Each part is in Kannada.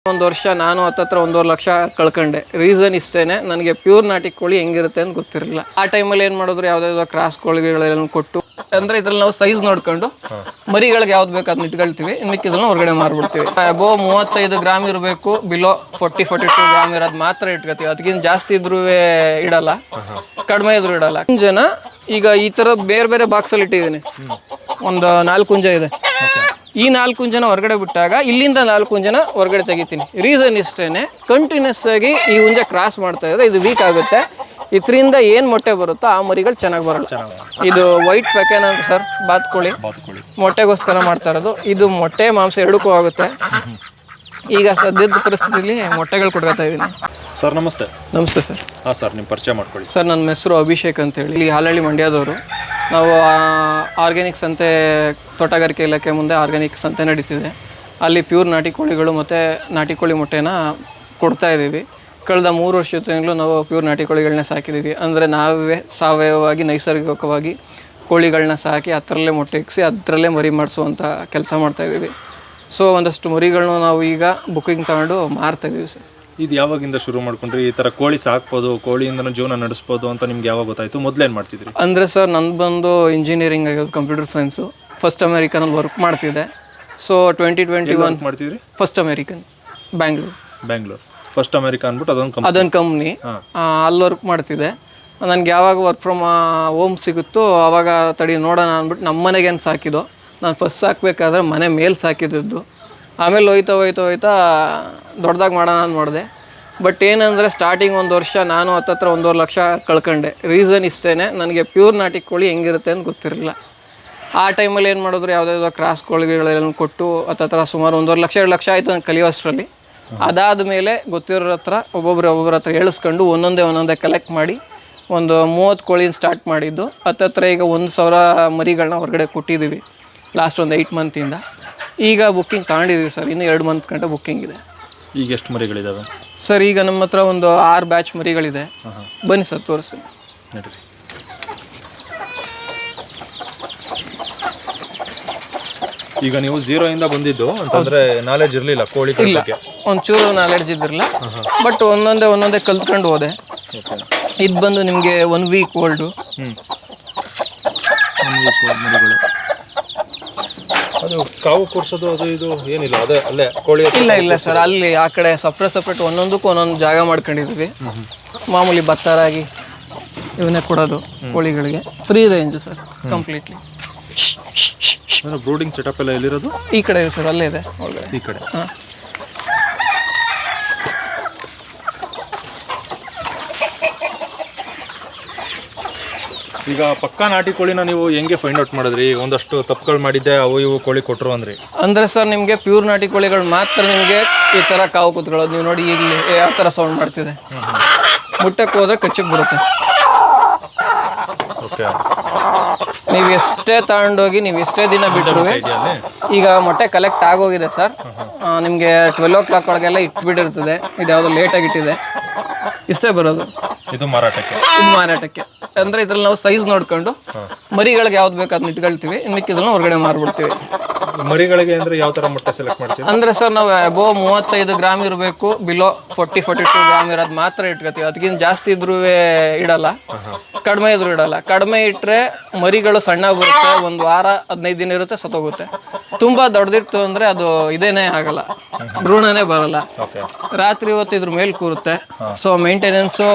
ಒಂದು ವರ್ಷ ನಾನು ಹತ್ತತ್ರ 1.5 ಲಕ್ಷ ಕಳ್ಕೊಂಡೆ. ರೀಸನ್ ಇಷ್ಟೇನೆ, ನನಗೆ ಪ್ಯೂರ್ ನಾಟಿ ಕೋಳಿ ಹೆಂಗಿರುತ್ತೆ ಅಂತ ಗೊತ್ತಿರಲಿಲ್ಲ. ಆ ಟೈಮಲ್ಲಿ ಏನು ಮಾಡಿದ್ರು, ಯಾವುದಾದ್ರು ಕ್ರಾಸ್ ಕೋಳಿಗಳೆಲ್ಲ ಕೊಟ್ಟು, ಅಂದರೆ ಇದ್ರಲ್ಲಿ ನಾವು ಸೈಜ್ ನೋಡ್ಕೊಂಡು ಮರಿಗಳಿಗೆ ಯಾವ್ದು ಬೇಕು ಅದನ್ನ ಇಟ್ಕೊಳ್ತೀವಿ, ಮಿಕ್ಕಿದ್ರನ್ನ ಹೊರಗಡೆ ಮಾರ್ಬಿಡ್ತೀವಿ. ಅಬೋ 35 ಗ್ರಾಮ್ ಇರಬೇಕು, ಬಿಲೋ 42 ಗ್ರಾಮ್ ಇರೋದು ಮಾತ್ರ ಇಟ್ಕೊತೀವಿ. ಅದಕ್ಕಿಂತ ಜಾಸ್ತಿ ಇದ್ರೂ ಇಡಲ್ಲ, ಕಡಿಮೆ ಇದ್ರೂ ಇಡಲ್ಲ. ಜನ ಈಗ ಈ ಥರ ಬೇರೆ ಬೇರೆ ಬಾಕ್ಸಲ್ಲಿ ಇಟ್ಟಿದ್ದೀನಿ, ಒಂದು 4 ಹುಂಜ ಇದೆ. ಈ 4 ಹುಂಜನ ಹೊರಗಡೆ ಬಿಟ್ಟಾಗ ಇಲ್ಲಿಂದ 4 ಹುಂಜನ ಹೊರಗಡೆ ತೆಗಿತೀನಿ. ರೀಸನ್ ಇಷ್ಟೇನೆ, ಕಂಟಿನ್ಯೂಸ್ ಆಗಿ ಈ ಹುಂಜ ಕ್ರಾಸ್ ಮಾಡ್ತಾ ಇದ್ರೆ ಇದು ವೀಕ್ ಆಗುತ್ತೆ. ಇದರಿಂದ ಏನು ಮೊಟ್ಟೆ ಬರುತ್ತೋ ಆ ಮರಿಗಳು ಚೆನ್ನಾಗಿ ಬರಲ್ಲ. ಇದು ವೈಟ್ ಪ್ಯಾಕೆನ್ ಅಂತ ಸರ್, ಬಾತ್ಕೋಳಿ ಮೊಟ್ಟೆಗೋಸ್ಕರ ಮಾಡ್ತಾ ಇರೋದು. ಇದು ಮೊಟ್ಟೆ ಮಾಂಸ ಎರಡಕ್ಕೂ ಆಗುತ್ತೆ. ಈಗ ಸದ್ಯದ ಪರಿಸ್ಥಿತಿಯಲ್ಲಿ ಮೊಟ್ಟೆಗಳು ಕೊಡ್ಕೊತಾ ಇದ್ದೀನಿ. ಸರ್ ನಮಸ್ತೆ. ನಮಸ್ತೆ ಸರ್. ಹಾಂ ಸರ್, ನಿಮ್ಮ ಪರಿಚಯ ಮಾಡ್ಕೊಳ್ಳಿ. ಸರ್, ನನ್ನ ಹೆಸರು ಅಭಿಷೇಕ್ ಅಂತೇಳಿ, ಇಲ್ಲಿ ಹಾಲಹಳ್ಳಿ ಮಂಡ್ಯದವರು. ನಾವು ಆರ್ಗ್ಯಾನಿಕ್ ಸಂತೆ, ತೋಟಗಾರಿಕೆ ಇಲಾಖೆ ಮುಂದೆ ಆರ್ಗ್ಯಾನಿಕ್ ಸಂತೆ ನಡೀತಿದೆ. ಅಲ್ಲಿ ಪ್ಯೂರ್ ನಾಟಿ ಕೋಳಿಗಳು ಮತ್ತು ನಾಟಿ ಕೋಳಿ ಮೊಟ್ಟೆನ ಕೊಡ್ತಾ ಇದ್ದೀವಿ. ಕಳೆದ 3 ವರ್ಷದಿಂದಲೂ ನಾವು ಪ್ಯೂರ್ ನಾಟಿ ಕೋಳಿಗಳನ್ನ ಸಾಕಿದ್ದೀವಿ. ಅಂದರೆ ನಾವೇ ಸಾವಯವವಾಗಿ ನೈಸರ್ಗಿಕವಾಗಿ ಕೋಳಿಗಳನ್ನ ಸಾಕಿ ಅದರಲ್ಲೇ ಮೊಟ್ಟೆ ಇಕ್ಕಿಸಿ ಅದರಲ್ಲೇ ಮರಿ ಮಾಡಿಸುವಂಥ ಕೆಲಸ ಮಾಡ್ತಾಯಿದ್ದೀವಿ. ಸೊ ಒಂದಷ್ಟು ಮರಿಗಳನ್ನ ನಾವು ಈಗ ಬುಕ್ಕಿಂಗ್ ತಗೊಂಡು ಮಾರ್ತಾಯಿದ್ದೀವಿ ಸರ್. ಇದು ಯಾವಾಗಿಂದ ಶುರು ಮಾಡ್ಕೊಂಡ್ರಿ? ಈ ಥರ ಕೋಳಿ ಸಾಕ್ಬೋದು, ಕೋಳಿಯಿಂದನೂ ಜೀವನ ನಡೆಸ್ಬೋದು ಅಂತ ನಿಮ್ಗೆ ಯಾವಾಗ ಗೊತ್ತಾಯಿತು? ಮೊದಲೇನು ಮಾಡ್ತಿದ್ರಿ? ಅಂದರೆ ಸರ್, ನಂದು ಬಂದು ಇಂಜಿನಿಯರಿಂಗ್ ಆಗಿರೋದು, ಕಂಪ್ಯೂಟರ್ ಸೈನ್ಸು. ಫಸ್ಟ್ ಅಮೇರಿಕನಲ್ಲಿ ವರ್ಕ್ ಮಾಡ್ತಿದ್ದೆ. ಸೊ 2021 ಮಾಡ್ತಿದ್ರಿ? First American, Bangalore first America ಅಂದ್ಬಿಟ್ಟು ಅದೊಂದು ಕಂಪ್ನಿ. ಅಲ್ಲಿ ವರ್ಕ್ ಮಾಡ್ತಿದ್ದೆ. ನನಗೆ ಯಾವಾಗ ವರ್ಕ್ ಫ್ರಮ್ ಹೋಮ್ ಸಿಗುತ್ತೋ ಆವಾಗ ತಡಿ ನೋಡೋಣ ಅಂದ್ಬಿಟ್ಟು ನಮ್ಮ ಮನೆಗೇನು ಸಾಕಿದೋ. ನಾನು ಫಸ್ಟ್ ಸಾಕಬೇಕಾದ್ರೆ ಮನೆ ಮೇಲೆ ಸಾಕಿದ್ದು. ಆಮೇಲೆ ಹೋಯ್ತಾ ದೊಡ್ಡದಾಗಿ ಮಾಡೋಣ ಅಂತ ಮಾಡಿದೆ. ಬಟ್ ಏನಂದರೆ ಸ್ಟಾರ್ಟಿಂಗ್ 1 ವರ್ಷ ನಾನು ಹತ್ತತ್ರ 1.5 ಲಕ್ಷ ಕಳ್ಕೊಂಡೆ. ರೀಸನ್ ಇಷ್ಟೇ, ನನಗೆ ಪ್ಯೂರ್ ನಾಟಿ ಕೋಳಿ ಹೆಂಗಿರುತ್ತೆ ಅಂತ ಗೊತ್ತಿರಲಿಲ್ಲ. ಆ ಟೈಮಲ್ಲಿ ಏನು ಮಾಡಿದ್ರು, ಯಾವುದಾದ್ರು ಕ್ರಾಸ್ ಕೋಳಿಗಳೆಲ್ಲ ಕೊಟ್ಟು ಹತ್ತತ್ರ ಸುಮಾರು 1.5 ಲಕ್ಷ 2 ಲಕ್ಷ ಆಯಿತು ನಾನು ಕಲಿಯೋಷ್ಟರಲ್ಲಿ. ಅದಾದ ಮೇಲೆ ಗೊತ್ತಿರೋರ ಹತ್ರ ಒಬ್ಬೊಬ್ಬರ ಹತ್ರ ಹೇಳಿಸ್ಕೊಂಡು ಒಂದೊಂದೇ ಕಲೆಕ್ಟ್ ಮಾಡಿ ಒಂದು 30 ಕೋಳಿನ ಸ್ಟಾರ್ಟ್ ಮಾಡಿದ್ದು. ಹತ್ತತ್ರ ಈಗ 1,000 ಮರಿಗಳನ್ನ ಹೊರಗಡೆ ಕೊಟ್ಟಿದ್ದೀವಿ ಲಾಸ್ಟ್ ಒಂದು 8 ಮಂತಿಂದ. ಈಗ ಬುಕ್ಕಿಂಗ್ ತಗೊಂಡಿದ್ದೀವಿ ಸರ್, ಇನ್ನೂ 2 ಮಂತ್ ಗಂಟೆ ಬುಕ್ಕಿಂಗ್ ಇದೆ. ಈಗ ಎಷ್ಟು ಮರಿಗಳಿದ್ದಾವೆ ಸರ್? ಈಗ ನಮ್ಮ ಹತ್ರ ಒಂದು 6 ಬ್ಯಾಚ್ ಮರಿಗಳಿದೆ. ಬನ್ನಿ ಸರ್, ತೋರಿಸ್ತೀನಿ. ಈಗ ನೀವು 0 ಇಂದ ಬಂದಿದ್ದು ಅಂತಂದ್ರೆ ನಾಲೆಡ್ಜ್ ಇರಲಿಲ್ಲ ಕೋಳಿ ಬಗ್ಗೆ? ಒಂಚೂರು ನಾಲೆಡ್ಜ್ ಇದ್ದಿರಲಿಲ್ಲ, ಬಟ್ ಒಂದೊಂದೇ ಕಲ್ತ್ಕೊಂಡು ಹೋದೆ. ಇದು ಬಂದು ನಿಮಗೆ 1 ವೀಕ್ ಓಲ್ಡು. ಮರಿಗಳು ಅದು ಕಾವು ಕೂರ್ಸೋದು ಅದು ಇದು ಏನಿಲ್ಲ, ಅದೇ ಅಲ್ಲೇ ಕೋಳಿ? ಇಲ್ಲ ಸರ್, ಅಲ್ಲಿ ಆ ಕಡೆ ಸಪ್ರೇಟ್ ಒಂದೊಂದಕ್ಕೂ ಒಂದೊಂದು ಜಾಗ ಮಾಡ್ಕೊಂಡಿದ್ವಿ. ಮಾಮೂಲಿ ಭತ್ತರಾಗಿ ಇವನ್ನೇ ಕೊಡೋದು ಕೋಳಿಗಳಿಗೆ. Free range sir, completely. Brooding setup ಎಲ್ಲ ಎಲ್ಲಿರೋದು? ಈ ಕಡೆ ಇದೆ ಸರ್, ಅಲ್ಲೇ ಇದೆ ಒಳಗಡೆ. ಈ ಕಡೆ? ಹಾಂ. ಈಗ ಪಕ್ಕಾ ನಾಟಿ ಕೋಳಿನ ನೀವು ಹೆಂಗೆ ಫೈಂಡ್ ಔಟ್ ಮಾಡಿದ್ರಿ? ಒಂದಷ್ಟು ತಪ್ಪುಗಳು ಮಾಡಿದ್ದೆ, ಅವು ಇವು ಕೋಳಿ ಕೊಟ್ಟರು ಅಂದ್ರಿ. ಅಂದರೆ ಸರ್, ನಿಮಗೆ ಪ್ಯೂರ್ ನಾಟಿ ಕೋಳಿಗಳು ಮಾತ್ರ ನಿಮಗೆ ಈ ಥರ ಕಾವು ಕೂತ್ಕೊಳ್ಳೋದು. ನೀವು ನೋಡಿ ಈಗಲೇ ಯಾವ ಥರ ಸೌಂಡ್ ಮಾಡ್ತಿದೆ. ಮುಟ್ಟಕ್ಕೆ ಹೋದ್ರೆ ಕಚ್ಚಕ್ಕೆ ಬರುತ್ತೆ. ಓಕೆ. ನೀವು ಎಷ್ಟೇ ತಗೊಂಡೋಗಿ ನೀವು ಎಷ್ಟೇ ದಿನ ಬಿಟ್ಟರು, ಈಗ ಮೊಟ್ಟೆ ಕಲೆಕ್ಟ್ ಆಗೋಗಿದೆ ಸರ್, ನಿಮಗೆ 12 o'clock ಒಳಗೆಲ್ಲ ಇಟ್ಬಿಟ್ಟಿರ್ತದೆ. ಇದು ಯಾವುದೋ ಲೇಟಾಗಿ ಇಟ್ಟಿದೆ, ಇಷ್ಟೇ ಬರೋದು. ಇದು ಮಾರಾಟಕ್ಕೆ? ಇದು ಮಾರಾಟಕ್ಕೆ. ಅಂದರೆ ಇದ್ರಲ್ಲಿ ನಾವು ಸೈಜ್ ನೋಡ್ಕೊಂಡು ಮರಿಗಳಿಗೆ ಯಾವ್ದು ಬೇಕು ಅದನ್ನ ಇಟ್ಕೊಳ್ತೀವಿ, ಮಿಕ್ಕಿದ್ರನ್ನ ಹೊರಗಡೆ ಮಾರ್ಬಿಡ್ತೀವಿ. ಮರಿಗಳಿಗೆ ಅಂದರೆ ಯಾವ ಥರ ಮೊಟ್ಟೆ ಸೆಲೆಕ್ಟ್ ಮಾಡ್ತೀವಿ? ಅಂದರೆ ಸರ್, ನಾವು ಅಬೋ 35 ಗ್ರಾಮ್ ಇರಬೇಕು, ಬಿಲೋ 42 ಗ್ರಾಮ್ ಇರೋದು ಮಾತ್ರ ಇಟ್ಕೊತೀವಿ. ಅದಕ್ಕಿಂತ ಜಾಸ್ತಿ ಇದ್ರೂ ಇಡಲ್ಲ, ಕಡಿಮೆ ಇದ್ರೂ ಇಡಲ್ಲ. ಕಡಿಮೆ ಇಟ್ಟರೆ ಮರಿಗಳು ಸಣ್ಣ ಬರುತ್ತೆ, 1 ವಾರ 15 ದಿನ ಇರುತ್ತೆ, ಸತ್ತೋಗುತ್ತೆ. ತುಂಬ ದೊಡ್ಡದಿತ್ತು ಅಂದರೆ ಅದು ಇದೇನೇ ಆಗಲ್ಲ, ಭ್ರೂಣನೇ ಬರಲ್ಲ. ರಾತ್ರಿ ಹೊತ್ತು ಇದ್ರ ಮೇಲೆ ಕೂರುತ್ತೆ. ಸೊ ಮೇಂಟೆನೆನ್ಸು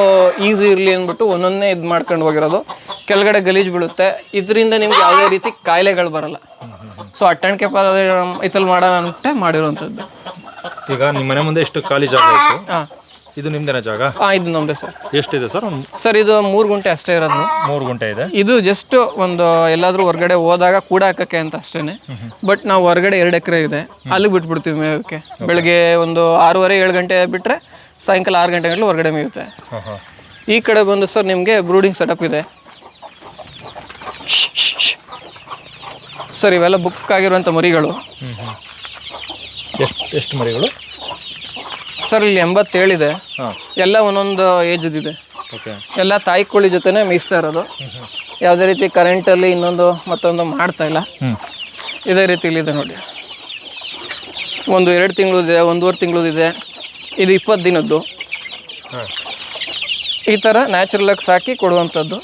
ಈಸಿ ಇರಲಿ ಅಂದ್ಬಿಟ್ಟು ಒಂದೊಂದೇ ಇದು ಮಾಡ್ಕೊಂಡು ಹೋಗಿರೋದು. ಕೆಳಗಡೆ ಗಲೀಜು ಬೀಳುತ್ತೆ, ಇದರಿಂದ ನಿಮ್ಗೆ ಯಾವುದೇ ರೀತಿ ಕಾಯಿಲೆಗಳು ಬರಲ್ಲ. ಸೊ ಅಟ್ಟಣಿಕೆ ಇತಲ್ಲಿ ಮಾಡೋಣ ಅಂದ್ಬಿಟ್ಟೆ ಮಾಡಿರೋವಂಥದ್ದು. ಈಗ ನಿಮ್ಮ ಮನೆ ಮುಂದೆ ಎಷ್ಟು ಖಾಲಿ ಜಾಗ ಇತ್ತು? ಹಾಂ. ಇದು ನಿಮ್ದೇನ ಜಾಗ? ಹಾಂ, ಇದು ನಮ್ಮದೇ ಸರ್. ಎಷ್ಟಿದೆ ಸರ್? ಸರ್, ಇದು 3 ಗುಂಟೆ ಅಷ್ಟೇ ಇರೋದು. 3 ಗುಂಟೆ ಇದೆ. ಇದು ಜಸ್ಟ್ ಒಂದು ಎಲ್ಲಾದರೂ ಹೊರಗಡೆ ಹೋದಾಗ ಕೂಡ ಹಾಕಕ್ಕೆ ಅಂತ ಅಷ್ಟೇ. ಬಟ್ ನಾವು ಹೊರಗಡೆ 2 ಎಕರೆ ಇದೆ, ಅಲ್ಲಿಗೆ ಬಿಟ್ಬಿಡ್ತೀವಿ ಮೇಯೋಕ್ಕೆ. ಬೆಳಗ್ಗೆ ಒಂದು 6:30 7 ಗಂಟೆ ಬಿಟ್ಟರೆ ಸಾಯಂಕಾಲ 6 ಗಂಟೆ ಗಂಟಲು ಹೊರಗಡೆ ಮೇಯುತ್ತೆ. ಈ ಕಡೆ ಬಂದು ಸರ್ ನಿಮಗೆ ಬ್ರೂಡಿಂಗ್ ಸೆಟಪ್ ಇದೆ ಸರ್. ಇವೆಲ್ಲ ಬುಕ್ ಆಗಿರುವಂಥ ಮರಿಗಳು. ಎಷ್ಟು ಮರಿಗಳು ಸರ್? ಇಲ್ಲಿ 87 ಇದೆ. ಎಲ್ಲ ಒಂದೊಂದು ಏಜ್ದಿದೆ. ಎಲ್ಲ ತಾಯಿ ಕೋಳಿ ಜೊತೆನೇ ಮೇಯಿಸ್ತಾ ಇರೋದು. ಯಾವುದೇ ರೀತಿ ಕರೆಂಟಲ್ಲಿ ಇನ್ನೊಂದು ಮತ್ತೊಂದು ಮಾಡ್ತಾ ಇಲ್ಲ. ಇದೇ ರೀತಿ ಇಲ್ಲಿದೆ ನೋಡಿ. ಒಂದು 2 ತಿಂಗಳದಿದೆ, 1.5 ತಿಂಗಳದಿದೆ, ಇದು 20 ದಿನದ್ದು. ಹಾಂ, ಈ ಥರ ನ್ಯಾಚುರಲಾಗಿ ಸಾಕಿ ಕೊಡುವಂಥದ್ದು.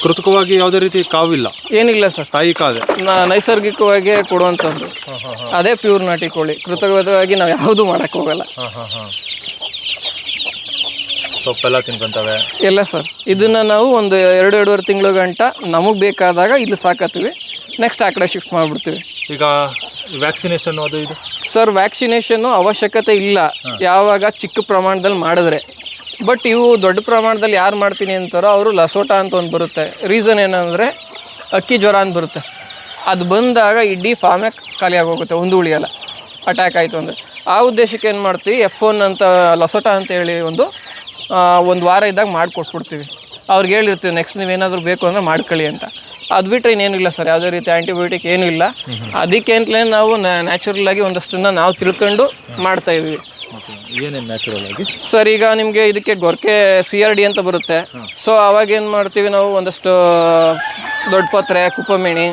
ಕೃತಕವಾಗಿ ಯಾವುದೇ ರೀತಿ ಕಾವಿಲ್ಲ, ಏನಿಲ್ಲ ಸರ್, ತಾಯಿ ಕಾದೆ ನೈಸರ್ಗಿಕವಾಗಿ ಕೊಡುವಂಥದ್ದು. ಅದೇ ಪ್ಯೂರ್ ನಾಟಿ ಕೋಳಿ. ಕೃತಕವಾಗಿ ನಾವು ಯಾವುದೂ ಮಾಡೋಕ್ಕೆ ಹೋಗಲ್ಲ. ಸೊಪ್ಪೆಲ್ಲ ತಿನ್ಕೊಂತವೆ ಎಲ್ಲ ಸರ್. ಇದನ್ನು ನಾವು ಒಂದು 2-2.5 ತಿಂಗಳು ಗಂಟ ನಮಗೆ ಬೇಕಾದಾಗ ಇಲ್ಲಿ ಸಾಕತ್ತೀವಿ, ನೆಕ್ಸ್ಟ್ ಆ ಕಡೆ ಶಿಫ್ಟ್ ಮಾಡಿಬಿಡ್ತೀವಿ. ಈಗ ವ್ಯಾಕ್ಸಿನೇಷನ್ ಅದು ಇದು ಸರ್ ವ್ಯಾಕ್ಸಿನೇಷನ್ನು ಅವಶ್ಯಕತೆ ಇಲ್ಲ ಯಾವಾಗ ಚಿಕ್ಕ ಪ್ರಮಾಣದಲ್ಲಿ ಮಾಡಿದ್ರೆ. ಬಟ್ ಇವು ದೊಡ್ಡ ಪ್ರಮಾಣದಲ್ಲಿ ಯಾರು ಮಾಡ್ತೀನಿ ಅಂತಾರೋ ಅವರು ಲಸೋಟ ಅಂತ ಒಂದು ಬರುತ್ತೆ. ರೀಸನ್ ಏನಂದರೆ ಅಕ್ಕಿ ಜ್ವರ ಅಂತ ಬರುತ್ತೆ. ಅದು ಬಂದಾಗ ಇಡೀ ಫಾರ್ಮೇ ಖಾಲಿ ಆಗೋಗುತ್ತೆ, ಒಂದು ಉಳಿಯಲ್ಲ ಅಟ್ಯಾಕ್ ಆಯಿತು ಅಂದರೆ. ಆ ಉದ್ದೇಶಕ್ಕೆ ಏನು ಮಾಡ್ತೀವಿ, F1 ಅಂತ ಲಸೋಟ ಅಂತ ಹೇಳಿ ಒಂದು ವಾರ ಇದ್ದಾಗ ಮಾಡಿಕೊಟ್ಬಿಡ್ತೀವಿ. ಅವ್ರಿಗೆ ಹೇಳಿರ್ತೀವಿ ನೆಕ್ಸ್ಟ್ ನೀವೇನಾದರೂ ಬೇಕು ಅಂದರೆ ಮಾಡ್ಕೊಳ್ಳಿ ಅಂತ. ಅದು ಬಿಟ್ಟರೆ ಇನ್ನೇನಿಲ್ಲ ಸರ್, ಯಾವುದೇ ರೀತಿ ಆ್ಯಂಟಿಬಯೋಟಿಕ್ ಏನೂ ಇಲ್ಲ. ಅದಕ್ಕೆ ಅಂತಲೇ ನಾವು ನ್ಯಾಚುರಲಾಗಿ ಒಂದಷ್ಟನ್ನು ನಾವು ತಿಳ್ಕೊಂಡು ಮಾಡ್ತಾಯಿದ್ವಿ. ಏನೇನು ನ್ಯಾಚುರಲ್ ಆಗಿ ಸರ್ ಈಗ ನಿಮಗೆ ಇದಕ್ಕೆ ಗೊರಕೆ CRD ಅಂತ ಬರುತ್ತೆ. ಸೊ ಅವಾಗ ಏನು ಮಾಡ್ತೀವಿ ನಾವು, ಒಂದಷ್ಟು ದೊಡ್ಡ ಪತ್ರೆ, ಕುಪ್ಪಮೆಣಿ,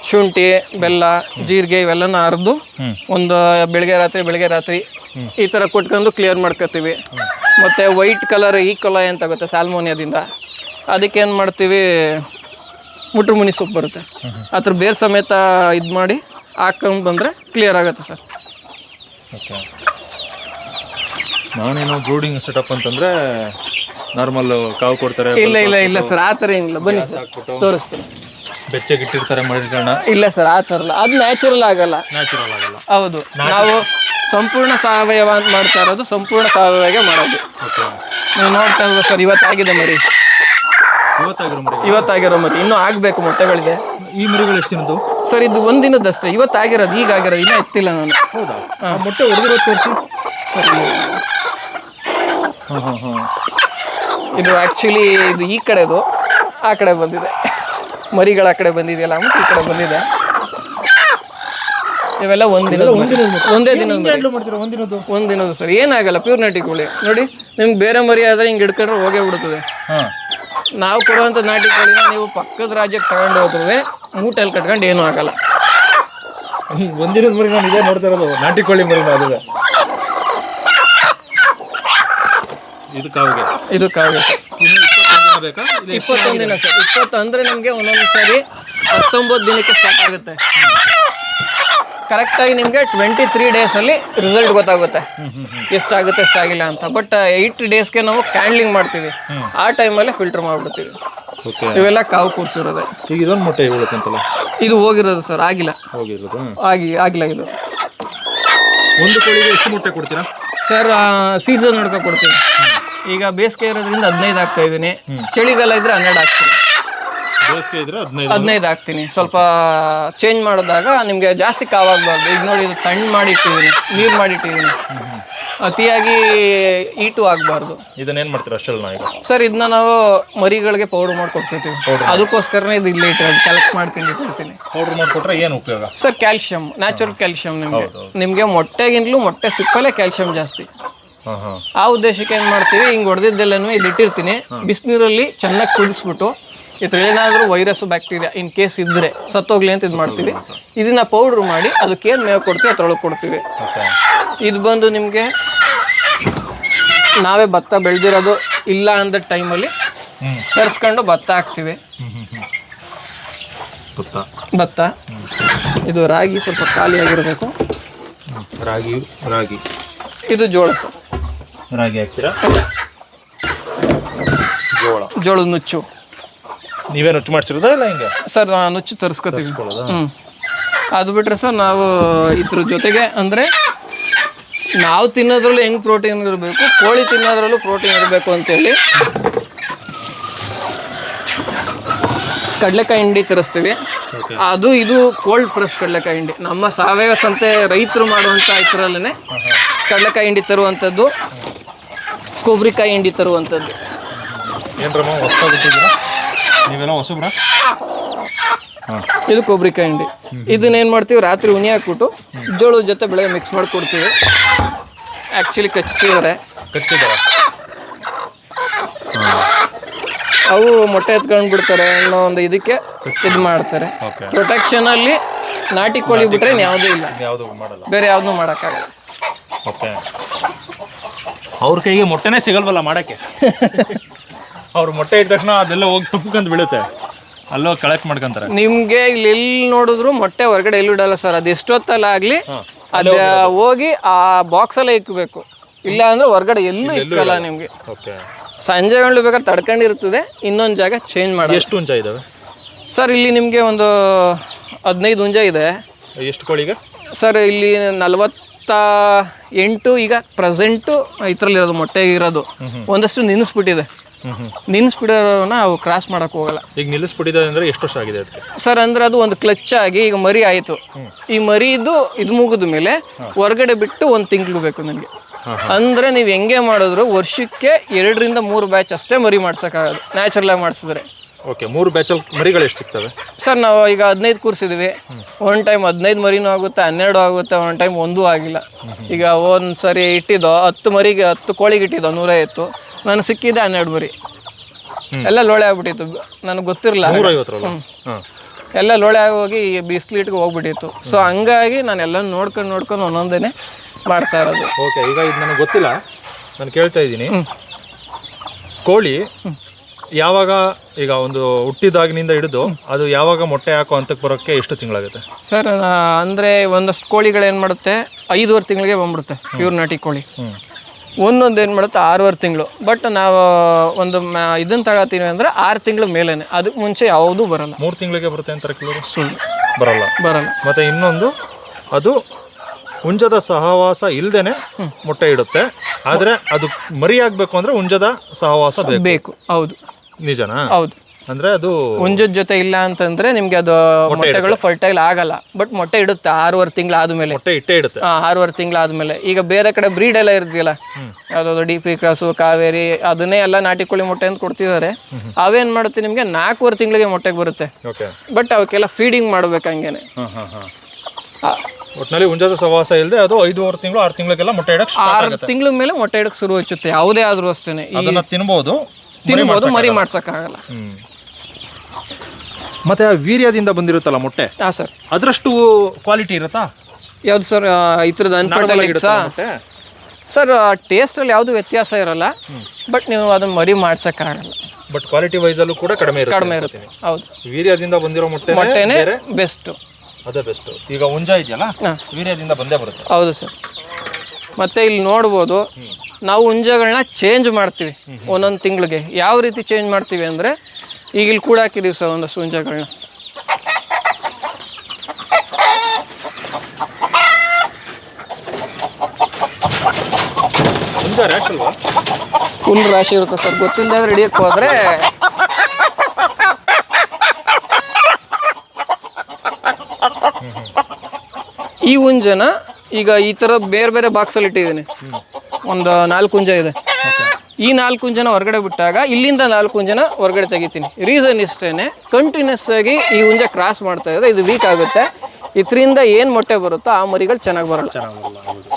ಶುಂಠಿ, ಬೆಲ್ಲ, ಜೀರಿಗೆ ಇವೆಲ್ಲನ ಅರೆದು ಒಂದು ಬೆಳಗ್ಗೆ ರಾತ್ರಿ ಈ ಥರ ಕೊಟ್ಕೊಂಡು ಕ್ಲಿಯರ್ ಮಾಡ್ಕೊತೀವಿ. ಮತ್ತು ವೈಟ್ ಕಲರ್ ಈಕೊಲಾಯ್ ಅಂತ ಆಗುತ್ತೆ ಸ್ಯಾಲ್ಮೋನಿಯಾದಿಂದ. ಅದಕ್ಕೆ ಏನು ಮಾಡ್ತೀವಿ, ಮುಟ್ರುಮುನಿ ಸೊಪ್ಪು ಬರುತ್ತೆ, ಅದ್ರ ಬೇರೆ ಸಮೇತ ಇದು ಮಾಡಿ ಹಾಕೊಂಡು ಬಂದರೆ ಕ್ಲಿಯರ್ ಆಗುತ್ತೆ ಸರ್. ಓಕೆ. ನಾನೇನೋ ಬ್ರೂಡಿಂಗ್ ಸೆಟಪ್ ಅಂತಂದರೆ ನಾರ್ಮಲ್ ಕಾವು ಕೊಡ್ತಾರೆ. ಇಲ್ಲ ಸರ್, ಆ ಥರ ಏನಿಲ್ಲ. ಬನ್ನಿ ಸರ್ ತೋರಿಸ್ತೀನಿ. ಬೆಚ್ಚಗಿಟ್ಟಿರ್ತಾರೆ ಮರಿಗಳನ್ನ. ಇಲ್ಲ ಸರ್, ಆ ಥರ ಇಲ್ಲ. ಅದು ನ್ಯಾಚುರಲ್ ಆಗಲ್ಲ. ಹೌದು, ನಾವು ಸಂಪೂರ್ಣ ಸಾವಯವ ಅಂತ ಮಾಡ್ತಾ ಇರೋದು, ಸಂಪೂರ್ಣ ಸಾವಯವಗೆ ಮಾಡೋದು. ನೀವು ನೋಡ್ತಾ ಇರೋದು ಸರ್, ಇವತ್ತಾಗಿದೆ ಮರಿ, ಇವತ್ತಾಗಿರೋ ಮರಿ, ಇನ್ನೂ ಆಗಬೇಕು ಮೊಟ್ಟೆಗಳಿಗೆ. ಈ ಮರಿಗಳು ಎಷ್ಟು ದಿನದ್ದು ಸರ್? ಇದು 1 ದಿನದಷ್ಟೇ, ಇವತ್ತಾಗಿರೋದು, ಈಗಾಗಿರೋದು, ಇನ್ನೂ ಎತ್ತಿಲ್ಲ ನಾನು. ಹೌದಾ? ಮೊಟ್ಟೆ ಹೊಡೆದಿರೋದು ತೋರಿಸಿ. ಇದು ಆ್ಯಕ್ಚುಲಿ ಇದು ಈ ಕಡೆದು ಆ ಕಡೆ ಬಂದಿದೆ, ಮರಿಗಳ ಆ ಕಡೆ ಬಂದಿದೆಯಲ್ಲ ಅಂದ್ಬಿಟ್ಟು ಈ ಕಡೆ ಬಂದಿದೆ. ಇವೆಲ್ಲ ಒಂದೇ ದಿನದ್ದು ಸರ್. ಏನಾಗಲ್ಲ, ಪ್ಯೂರ್ ನಾಟಿ ಕೋಳಿ. ನೋಡಿ ನಿಮ್ಗೆ ಬೇರೆ ಮರಿ ಆದರೆ ಹಿಂಗೆ ಹಿಡ್ಕೊಂಡ್ರೆ ಹೋಗೇ ಬಿಡ್ತದೆ. ನಾವು ಕೊಡುವಂಥ ನಾಟಿ ಕೋಳಿನ ನೀವು ಪಕ್ಕದ ರಾಜ್ಯಕ್ಕೆ ತಗೊಂಡು ಹೋದ್ರೂ ಮೂಟೆಲ್ಲಿ ಕಟ್ಕೊಂಡು ಏನೂ ಆಗಲ್ಲ. ಒಂದಿನದ ಮರಿ ನಾನು ಇದೇ ನೋಡ್ತಾ ಇರೋದು, ನಾಟಿ ಕೋಳಿ ಮರಿ. ಅದುವೆ ಇದು ಕಾವಿಗೆ. ಇದು ಕಾವಿಗೆ ಸರ್. 21 ದಿನ ಬೇಕಾ? 21 ದಿನ ಸರ್. 20 ಅಂದರೆ ನಮಗೆ ಒಂದೊಂದು ಸಾರಿ 19 ದಿನಕ್ಕೆ ಸ್ಟಾರ್ಟ್ ಆಗುತ್ತೆ. ಕರೆಕ್ಟಾಗಿ ನಿಮಗೆ 23 ಡೇಸಲ್ಲಿ ರಿಸಲ್ಟ್ ಗೊತ್ತಾಗುತ್ತೆ, ಎಷ್ಟಾಗುತ್ತೆ ಎಷ್ಟಾಗಿಲ್ಲ ಅಂತ. ಬಟ್ 8 ಡೇಸ್ಗೆ ನಾವು ಕ್ಯಾಂಡ್ಲಿಂಗ್ ಮಾಡ್ತೀವಿ, ಆ ಟೈಮಲ್ಲೇ ಫಿಲ್ಟರ್ ಮಾಡಿಬಿಡ್ತೀವಿ. ಇವೆಲ್ಲ ಕಾವು ಕೂರಿಸಿರೋದೆ. ಈಗ ಇದೊಂದು ಮೊಟ್ಟೆ ಹೋಗುತ್ತಂತಲ್ಲ, ಇದು ಹೋಗಿರೋದು ಸರ್, ಆಗಿಲ್ಲ. ಆಗಿಲ್ಲ ಇದು. ಒಂದು ಕೋಳಿಗೆ ಎಷ್ಟು ಮೊಟ್ಟೆ ಕೊಡ್ತೀರಾ ಸರ್? ಸೀಸನ್ ನೋಡ್ಕೊ ಕೊಡ್ತೀವಿ. ಈಗ ಬೇಸಿಗೆ ಇರೋದ್ರಿಂದ 15 ಹಾಕ್ತಾ ಇದ್ದೀನಿ, ಚಳಿಗಾಲ ಇದ್ರೆ 12 ಹಾಕ್ತೀನಿ. 15 ಹಾಕ್ತೀನಿ. ಸ್ವಲ್ಪ ಚೇಂಜ್ ಮಾಡಿದಾಗ ನಿಮಗೆ ಜಾಸ್ತಿ ಕಾವಾಗಬಾರ್ದು. ಈಗ ನೋಡಿ, ಇದು ತಣ್ಣು ಮಾಡಿಟ್ಟಿದ್ದೀನಿ, ನೀರು ಮಾಡಿಟ್ಟಿದ್ದೀನಿ, ಅತಿಯಾಗಿ ಈಟು ಆಗಬಾರ್ದು. ಇದನ್ನೇನು ಮಾಡ್ತೀರಾ ಅಷ್ಟೆಲ್ಲ ಈಗ? ಸರ್ ಇದನ್ನ ನಾವು ಮರಿಗಳಿಗೆ ಪೌಡರ್ ಮಾಡ್ಕೊಡ್ತೀವಿ. ಅದಕ್ಕೋಸ್ಕರನೇ ಇದು ಇಲ್ಲೇ ಇಟ್ಟಿರೋದು, ಕಲೆಕ್ಟ್ ಮಾಡ್ಕೊಂಡು ಇಟ್ಟಿರ್ತೀನಿ. ಪೌಡರ್ ಮಾಡಿಕೊಟ್ರೆ ಏನು ಉಪಯೋಗ ಸರ್? Calcium, natural calcium. ನಿಮಗೆ ಮೊಟ್ಟೆಗಿಂತಲೂ ಮೊಟ್ಟೆ ಸಿಪ್ಪಲ್ಲೇ ಕ್ಯಾಲ್ಶಿಯಂ ಜಾಸ್ತಿ. ಆ ಉದ್ದೇಶಕ್ಕೆ ಏನು ಮಾಡ್ತೀವಿ, ಹಿಂಗೆ ಹೊಡೆದಿದ್ದೆಲ್ಲನೂ ಇಲ್ಲಿ ಇಟ್ಟಿರ್ತೀನಿ. ಬಿಸಿನೀರಲ್ಲಿ ಚೆನ್ನಾಗಿ ಕುದಿಸ್ಬಿಟ್ಟು ಇದ್ರಲ್ಲಿ ಏನಾದರೂ ವೈರಸ್ಸು ಬ್ಯಾಕ್ಟೀರಿಯಾ ಇನ್ ಕೇಸ್ ಇದ್ದರೆ ಸತ್ತೋಗ್ಲಿ ಅಂತ ಇದು ಮಾಡ್ತೀವಿ. ಇದನ್ನ ಪೌಡ್ರ್ ಮಾಡಿ ಅದಕ್ಕೇನು ಮೇವು ಕೊಡ್ತೀವಿ ಅದ್ರೊಳಗೆ ಕೊಡ್ತೀವಿ. ಇದು ಬಂದು ನಿಮಗೆ ನಾವೇ ಭತ್ತ ಬೆಳೆದಿರೋದು ಇಲ್ಲ ಅಂದ ಟೈಮಲ್ಲಿ ತರಿಸ್ಕೊಂಡು ಭತ್ತ ಹಾಕ್ತೀವಿ. ಭತ್ತ ಇದು ರಾಗಿ ಸ್ವಲ್ಪ ಖಾಲಿಯಾಗಿರಬೇಕು. ರಾಗಿ ಇದು ಜೋಳ ಸರ್. ರಾಗಿ ಹಾಕ್ತೀರಾ? ಜೋಳದ ನುಚ್ಚು ನೀವೇ ನುಚ್ಚು ಮಾಡಿಸಿರೋದಾ ಇಲ್ಲ ಹಿಂಗೆ? ಸರ್ ನುಚ್ಚು ತರಿಸ್ಕೊತೀವಿ. ಅದು ಬಿಟ್ಟರೆ ಸರ್ ನಾವು ಇದ್ರ ಜೊತೆಗೆ ಅಂದರೆ ನಾವು ತಿನ್ನೋದ್ರಲ್ಲೂ ಹೆಂಗೆ ಪ್ರೋಟೀನ್ ಇರಬೇಕು, ಕೋಳಿ ತಿನ್ನೋದ್ರಲ್ಲೂ ಪ್ರೋಟೀನ್ ಇರಬೇಕು ಅಂತೇಳಿ ಕಡಲೆಕಾಯಿ ಹಿಂಡಿ ತರಿಸ್ತೀವಿ. ಅದು ಇದು ಕೋಲ್ಡ್ ಪ್ರೆಸ್ ಕಡಲೆಕಾಯಿ ಹಿಂಡಿ. ನಮ್ಮ ಸಾವಯವ ಸಂತೆ ರೈತರು ಮಾಡುವಂಥ ಇದರಲ್ಲೇ ಕಡಲೆಕಾಯಿ ಹಿಂಡಿ ತರುವಂಥದ್ದು, ಕೊಬ್ಬರಿಕಾಯಿ ಹಿಂಡಿ ತರುವಂಥದ್ದು. ಏನ್ರಮ್ಮ ಹೊಸದಾಗಿಟ್ಟಿದ್ದೀರಾ ನೀವೆಲ್ಲ ಹೊಸಬ್ರಾ? ಇದು ಕೊಬ್ಬರಿಕಾಯಿ ಹಿಂಡಿ. ಇದನ್ನೇನು ಮಾಡ್ತೀವಿ, ರಾತ್ರಿ ಉನಿ ಹಾಕ್ಬಿಟ್ಟು ಜೋಳದ ಜೊತೆ ಬೆಳಗ್ಗೆ ಮಿಕ್ಸ್ ಮಾಡಿಕೊಡ್ತೀವಿ. ಆ್ಯಕ್ಚುಲಿ ಕಚ್ತಿದ್ದಾರೆ, ಅವು ಮೊಟ್ಟೆ ಎತ್ಕೊಂಡು ಬಿಡ್ತಾರೆ ಅನ್ನೋ ಒಂದು ಇದಕ್ಕೆ ಇದು ಮಾಡ್ತಾರೆ. ಪ್ರೊಟೆಕ್ಷನಲ್ಲಿ ನಾಟಿ ಕೋಳಿ ಬಿಟ್ರೆ ಯಾವುದೂ ಇಲ್ಲ, ಯಾವುದು ಮಾಡಲ್ಲ, ಬೇರೆ ಯಾವ್ದು ಮಾಡೋಕ್ಕಾಗಲ್ಲ. ಓಕೆ. ಅವ್ರ ಕೈಗೆ ಮೊಟ್ಟೆನೇ ಸಿಗಲ್ವಲ್ಲ ಮಾಡೋಕ್ಕೆ. ಅವ್ರು ಮೊಟ್ಟೆ ಇಟ್ಟ ತಕ್ಷಣ ಅದೆಲ್ಲ ಹೋಗಿ ತುಪ್ಪಕ್ಕಂತ ಬೀಳುತ್ತೆ, ಅಲ್ಲೋ ಕಲೆಕ್ಟ್ ಮಾಡ್ಕೊಂತಾರೆ. ನಿಮ್ಗೆ ಇಲ್ಲಿ ಎಲ್ಲಿ ನೋಡಿದ್ರು ಮೊಟ್ಟೆ ಹೊರಗಡೆ ಎಲ್ಲೂ ಇಡಲ್ಲ ಸರ್. ಅದು ಎಷ್ಟೊತ್ತಲ್ಲ ಆಗ್ಲಿ ಅದ ಹೋಗಿ ಆ ಬಾಕ್ಸ್ ಅಲ್ಲೇ ಇಕ್ಬೇಕು, ಇಲ್ಲ ಅಂದ್ರೆ ಹೊರಗಡೆ ಎಲ್ಲೂ ಇಕ್ಕಲ್ಲ ನಿಮ್ಗೆ. ಓಕೆ. ಸಂಜೆ ಗಂಟು ಬೇಕಾದ್ರೆ ತಡ್ಕೊಂಡಿರ್ತದೆ, ಇನ್ನೊಂದು ಜಾಗ ಚೇಂಜ್ ಮಾಡಿ. ಎಷ್ಟು ಹುಂಜ ಇದಾವೆ ಸರ್? ಇಲ್ಲಿ ನಿಮಗೆ ಒಂದು 15 ಹುಂಜ ಇದೆ. ಎಷ್ಟು ಕೋಳಿಗೆ ಸರ್? ಇಲ್ಲಿ 48 ಈಗ ಪ್ರೆಸೆಂಟು ಇದ್ರಲ್ಲಿರೋದು ಮೊಟ್ಟೆ ಇರೋದು. ಒಂದಷ್ಟು ನಿಲ್ಲಿಸ್ಬಿಟ್ಟಿದೆ, ನಿಲ್ಲಿಸ್ಬಿಡೋನ ಅವು ಕ್ರಾಸ್ ಮಾಡಕ್ ಹೋಗಲ್ಲ. ಈಗ ನಿಲ್ಲಿಸ್ಬಿಟ್ಟಿದೆ ಅಂದ್ರೆ ಎಷ್ಟು ವರ್ಷ ಆಗಿದೆ ಅದಕ್ಕೆ ಸರ್? ಅಂದ್ರೆ ಅದು ಒಂದು ಕ್ಲಚ್ ಆಗಿ ಈಗ ಮರಿ ಆಯಿತು. ಈ ಮರಿದು ಇದು ಮುಗಿದ ಮೇಲೆ ಹೊರಗಡೆ ಬಿಟ್ಟು 1 ತಿಂಗಳು ಬೇಕು ನನಗೆ. ಅಂದ್ರೆ ನೀವು ಹೆಂಗೆ ಮಾಡಿದ್ರು ವರ್ಷಕ್ಕೆ 2 ರಿಂದ 3 ಬ್ಯಾಚ್ ಅಷ್ಟೇ ಮರಿ ಮಾಡ್ಸೋಕ್ಕಾಗೋದು, ನ್ಯಾಚುರಲ್ ಆಗಿ ಮಾಡಿಸಿದ್ರೆ. ಓಕೆ. 3 ಬ್ಯಾಚಲ್ಲಿ ಮರಿಗಳು ಎಷ್ಟು ಸಿಗ್ತವೆ ಸರ್? ನಾವು ಈಗ 15 ಕೂರಿಸಿದ್ವಿ. ಒಂದು ಟೈಮ್ 15 ಮರಿನೂ ಆಗುತ್ತೆ, 12 ಆಗುತ್ತೆ, ಒಂದು ಟೈಮ್ 1 ಆಗಿಲ್ಲ. ಈಗ ಒಂದು ಸರಿ ಇಟ್ಟಿದ್ದು 10 ಮರಿಗೆ 10 ಕೋಳಿಗೆ ಇಟ್ಟಿದ್ದು 150, ನನಗೆ ಸಿಕ್ಕಿದ್ದೆ 12 ಮರಿ. ಎಲ್ಲ ಲೋಳೆ ಆಗ್ಬಿಟ್ಟಿತ್ತು, ನನಗೆ ಗೊತ್ತಿರಲಿಲ್ಲ. 150 ಎಲ್ಲ ಲೋಳೆ ಆಗೋಗಿ ಬಿಸ್ಲೀಟ್ಗೆ ಹೋಗ್ಬಿಟ್ಟಿತ್ತು. ಸೊ ಹಂಗಾಗಿ ನಾನು ಎಲ್ಲ ನೋಡ್ಕೊಂಡು ಒಂದೊಂದೇ ಮಾಡ್ತಾ ಇರೋದು. ಓಕೆ. ಈಗ ಇದು ನನಗೆ ಗೊತ್ತಿಲ್ಲ, ನಾನು ಕೇಳ್ತಾ ಇದ್ದೀನಿ. ಕೋಳಿ ಯಾವಾಗ ಈಗ ಒಂದು ಹುಟ್ಟಿದಾಗಿನಿಂದ ಹಿಡಿದು ಅದು ಯಾವಾಗ ಮೊಟ್ಟೆ ಹಾಕೋ ಹಂತಕ್ಕೆ ಬರೋಕ್ಕೆ ಎಷ್ಟು ತಿಂಗಳಾಗುತ್ತೆ ಸರ್? ಅಂದರೆ ಒಂದಷ್ಟು ಕೋಳಿಗಳು ಏನು ಮಾಡುತ್ತೆ 5.5 ತಿಂಗಳಿಗೆ ಬಂದ್ಬಿಡುತ್ತೆ, ಪ್ಯೂರ್ ನಾಟಿ ಕೋಳಿ. ಒಂದೊಂದು ಏನು ಮಾಡುತ್ತೆ 6.5 ತಿಂಗಳು. ಬಟ್ ನಾವು ಒಂದು ಇದನ್ನು ತಗೋತೀವಿ ಅಂದರೆ 6 ತಿಂಗಳ ಮೇಲೇ, ಅದಕ್ಕೆ ಮುಂಚೆ ಯಾವುದೂ ಬರಲ್ಲ. 3 ತಿಂಗಳಿಗೆ ಬರುತ್ತೆ ಅಂತಾರೆ ಕೆಲವರು. ಸುಳ್ಳು, ಬರಲ್ಲ. ಮತ್ತು ಇನ್ನೊಂದು, ಅದು ಹುಂಜದ ಸಹವಾಸ ಇಲ್ಲದೇನೆ ಮೊಟ್ಟೆ ಇಡುತ್ತೆ. ಆದರೆ ಅದು ಮರಿ ಆಗಬೇಕು ಅಂದರೆ ಹುಂಜದ ಸಹವಾಸ ಬೇಕು. ಹೌದು. ನಿಜನಾ? ಹೌದು. ಅಂದರೆ ಅದು ಹುಂಜದ ಜೊತೆ ಇಲ್ಲ ಅಂತಂದ್ರೆ ನಿಮಗೆ ಅದು ಮೊಟ್ಟೆಗಳು ಫರ್ಟೈಲ್ ಆಗಲ್ಲ. ಬಟ್ ಮೊಟ್ಟೆ ಇಡುತ್ತೆ 6.5 ತಿಂಗಳು ಆದಮೇಲೆ. ಮೊಟ್ಟೆ ಇಟ್ಟೇ ಇಡುತ್ತೆ 6.5 ತಿಂಗಳು ಆದಮೇಲೆ. ಈಗ ಬೇರೆ ಕಡೆ ಬ್ರೀಡ್ ಎಲ್ಲ ಇರ್ತಿಲ್ಲ, ಯಾವುದಾದ್ರು DP ಕ್ರಾಸು, ಕಾವೇರಿ, ಅದನ್ನೇ ಎಲ್ಲ ನಾಟಿ ಕೋಳಿ ಮೊಟ್ಟೆ ಅಂತ ಕೊಡ್ತಿದ್ದಾರೆ. ಅವೇನು ಮಾಡುತ್ತೆ ನಿಮಗೆ 4.5 ತಿಂಗಳಿಗೆ ಮೊಟ್ಟೆಗೆ ಬರುತ್ತೆ. ಓಕೆ. ಬಟ್ ಅವಕ್ಕೆಲ್ಲ ಫೀಡಿಂಗ್ ಮಾಡ್ಬೇಕು ಹಂಗೇನೆ. ಒಟ್ಟಿನಲ್ಲಿ ಹುಂಜದ ಸಹವಾಸ ಇಲ್ಲದೆ ಅದು 5.5 ತಿಂಗಳು 6 ತಿಂಗಳಿಗೆಲ್ಲ ಮೊಟ್ಟೆ ಇಡಕ್ಕೆ 6 ತಿಂಗಳ ಮೇಲೆ ಮೊಟ್ಟೆ ಇಡಕ್ಕೆ ಶುರು ಹಚ್ಚುತ್ತೆ. ಯಾವುದೇ ಆದ್ರೂ ಅಷ್ಟೇ. ಅದನ್ನ ತಿನ್ಬೋದು, ಮರಿ ಮಾಡ್ಸಕ್ಕಾಗಲ್ಲ. ಮತ್ತೆ ವೀರ್ಯದಿಂದ ಬಂದಿರುತ್ತಲ್ಲ ಮೊಟ್ಟೆ, ಸರ್, ಅದರಷ್ಟು ಕ್ವಾಲಿಟಿ ಇರುತ್ತಾ? ಯಾವ್ದು ಸರ್? ಇದ್ರದ್ದು ಅನ್ಫರ್ಟಿಲೈಟ್ಸಾ? ಸರ್, ಟೇಸ್ಟಲ್ಲಿ ಯಾವುದು ವ್ಯತ್ಯಾಸ ಇರಲ್ಲ, ಬಟ್ ನೀವು ಅದನ್ನ ಮರಿ ಮಾಡ್ಸಕ್ಕಾಗಲ್ಲ. ಬಟ್ ಕ್ವಾಲಿಟಿ ವೈಸ್ ಅಲ್ಲೂ ಕೂಡ ಕಡಿಮೆ ಇರುತ್ತೆ. ಹೌದು. ವೀರ್ಯದಿಂದ ಬಂದಿರೋ ಮೊಟ್ಟೆನೇ ಬೆಸ್ಟ್. ಅದೇ ಬೆಸ್ಟ್. ಈಗ ಹುಂಜ ಇದೆಯಲ್ಲ, ವೀರ್ಯದಿಂದ ಬಂದೇ ಬರುತ್ತೆ. ಹೌದು ಸರ್. ಮತ್ತೆ ಇಲ್ಲಿ ನೋಡ್ಬೋದು, ನಾವು ಹುಂಜಗಳನ್ನ ಚೇಂಜ್ ಮಾಡ್ತೀವಿ ಒಂದೊಂದು ತಿಂಗಳಿಗೆ. ಯಾವ ರೀತಿ ಚೇಂಜ್ ಮಾಡ್ತೀವಿ ಅಂದರೆ, ಈಗ ಇಲ್ಲಿ ಕೂಡ ಹಾಕಿದೀವಿ ಸರ್ ಒಂದಷ್ಟು ಹುಂಜಗಳನ್ನ. ಹುಂಜ ರ್ಯಾಶ್ ಅಲ್ವಾ? ಫುಲ್ ರಾಶಿ ಇರುತ್ತೆ ಸರ್. ಗೊತ್ತಿಲ್ಲದೆ ಹಿಡಿಯಕ್ಕೆ ಹೋದ್ರೆ ಈ ಹುಂಜನ ಈಗ ಈ ಥರ ಬೇರೆ ಬೇರೆ ಬಾಕ್ಸಲ್ಲಿ ಇಟ್ಟಿದ್ದೀನಿ. ಒಂದು 4 ಹುಂಜ ಇದೆ. ಈ 4 ಹುಂಜನ ಹೊರಗಡೆ ಬಿಟ್ಟಾಗ ಇಲ್ಲಿಂದ 4 ಹುಂಜನ ಹೊರಗಡೆ ತೆಗಿತೀನಿ. ರೀಸನ್ ಇಷ್ಟೇ, ಕಂಟಿನ್ಯೂಸ್ ಆಗಿ ಈ ಹುಂಜ ಕ್ರಾಸ್ ಮಾಡ್ತಾ ಇದ್ರೆ ಇದು ವೀಕ್ ಆಗುತ್ತೆ. ಇದರಿಂದ ಏನು ಮೊಟ್ಟೆ ಬರುತ್ತೋ ಆ ಮರಿಗಳು ಚೆನ್ನಾಗಿ ಬರಲ್ಲ.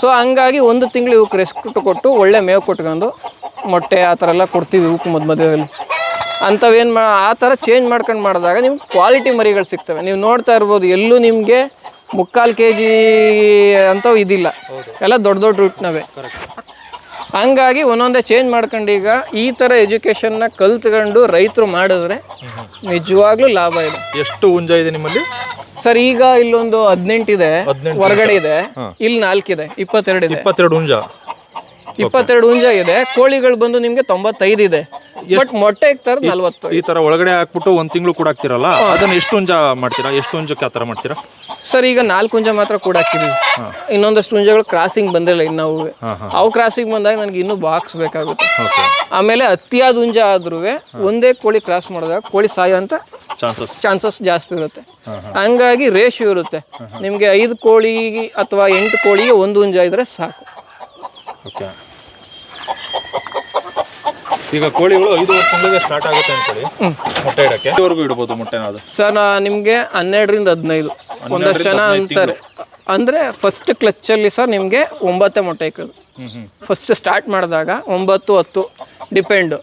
ಸೊ ಹಂಗಾಗಿ 1 ತಿಂಗಳು ಇವಕ್ಕೆ ರೆಸ್ಟ್ ಕೊಟ್ಟು ಒಳ್ಳೆ ಮೇವು ಕೊಟ್ಕೊಂಡು ಮೊಟ್ಟೆ ಆ ಥರ ಎಲ್ಲ ಕೊಡ್ತೀವಿ ಇವಕ್ಕೆ ಮದುವೆಯಲ್ಲಿ. ಅಂಥವೇನು ಆ ಥರ ಚೇಂಜ್ ಮಾಡ್ಕೊಂಡು ಮಾಡಿದಾಗ ನಿಮ್ಗೆ ಕ್ವಾಲಿಟಿ ಮರಿಗಳು ಸಿಗ್ತವೆ. ನೀವು ನೋಡ್ತಾ ಇರ್ಬೋದು, ಎಲ್ಲೂ ನಿಮಗೆ 3/4 kg ಅಂತೂ ಇದಿಲ್ಲ, ಎಲ್ಲ ದೊಡ್ಡ ದೊಡ್ಡ ರೂಟ್ನವೇ. ಹಂಗಾಗಿ ಒಂದೊಂದೇ ಚೇಂಜ್ ಮಾಡ್ಕೊಂಡು ಈಗ ಈ ಥರ ಎಜುಕೇಷನ್ನ ಕಲ್ತ್ಕೊಂಡು ರೈತರು ಮಾಡಿದ್ರೆ ನಿಜವಾಗ್ಲೂ ಲಾಭ ಇದೆ. ಎಷ್ಟು ಹುಂಜ ಇದೆ ನಿಮ್ಮಲ್ಲಿ ಸರ್? ಈಗ ಇಲ್ಲೊಂದು 18 ಇದೆ, ಹೊರಗಡೆ ಇದೆ. ಇಲ್ಲಿ 4 ಇದೆ, 22 ಇದೆ. 22 ಹುಂಜ. 22 ಹುಂಜ ಇದೆ. ಕೋಳಿಗಳು ಬಂದು ನಿಮ್ಗೆ 95 ಇದೆ. ಬಟ್ ಮೊಟ್ಟೆ ಇಕ್ತಾರೆ 40. ಈ ತರ ಒಳಗಡೆ ಹಾಕ್ಬಿಟ್ಟು 1 ತಿಂಗಳು ಕೂಡ ಹಾಕ್ತಿರಲ್ಲ, ಅದನ್ನ ಎಷ್ಟು ಹುಂಜ ಮಾಡ್ತೀರಾ? ಎಷ್ಟು ಹುಂಜಕ್ಕೆ ಆ ಥರ ಮಾಡ್ತೀರಾ? ಸರ್, ಈಗ 4 ಹುಂಜ ಮಾತ್ರ ಕೂಡ ಹಾಕಿದೀವಿ. ಇನ್ನೊಂದಷ್ಟು ಹುಂಜಗಳು ಕ್ರಾಸಿಂಗ್ ಬಂದಿಲ್ಲ ಇನ್ನು. ಅವು ಕ್ರಾಸಿಂಗ್ ಬಂದಾಗ ನನಗೆ ಇನ್ನೂ ಬಾಕ್ಸ್ ಬೇಕಾಗುತ್ತೆ. ಆಮೇಲೆ ಅತಿಯಾದ ಹುಂಜ ಆದ್ರೂ ಒಂದೇ ಕೋಳಿ ಕ್ರಾಸ್ ಮಾಡಿದಾಗ ಕೋಳಿ ಸಾಯೋಂಥ ಚಾನ್ಸಸ್ ಜಾಸ್ತಿ ಇರುತ್ತೆ. ಹಂಗಾಗಿ ರೇಷಿಯೋ ಇರುತ್ತೆ. ನಿಮಗೆ 5 ಕೋಳಿ ಅಥವಾ 8 ಕೋಳಿಗೆ 1 ಹುಂಜ ಇದ್ರೆ ಸಾಕು. ಈಗ ಕೋಳಿಗಳು 5 ತಿಂಗಳಿಗೆ ಸ್ಟಾರ್ಟ್ ಆಗುತ್ತೆ ಅನ್ಕೊಳ್ಳಿ ಮೊಟ್ಟೆ ಇಡಕ್ಕೆ, ಎಲ್ಲಿವರೆಗೂ ಇಡ್ಬೋದು ಮೊಟ್ಟೆನ? ಅದು ಸರ್ ನಿಮಗೆ 12 ರಿಂದ 15. ಒಂದಷ್ಟು ಜನ ಅಂತಾರೆ ಅಂದರೆ ಫಸ್ಟ್ ಕ್ಲಚ್ಚಲ್ಲಿ ಸರ್ ನಿಮಗೆ 9 ಮೊಟ್ಟೆ ಇಕ್ಕೋದು. ಫಸ್ಟ್ ಸ್ಟಾರ್ಟ್ ಮಾಡಿದಾಗ 9, 10 ಡಿಪೆಂಡು.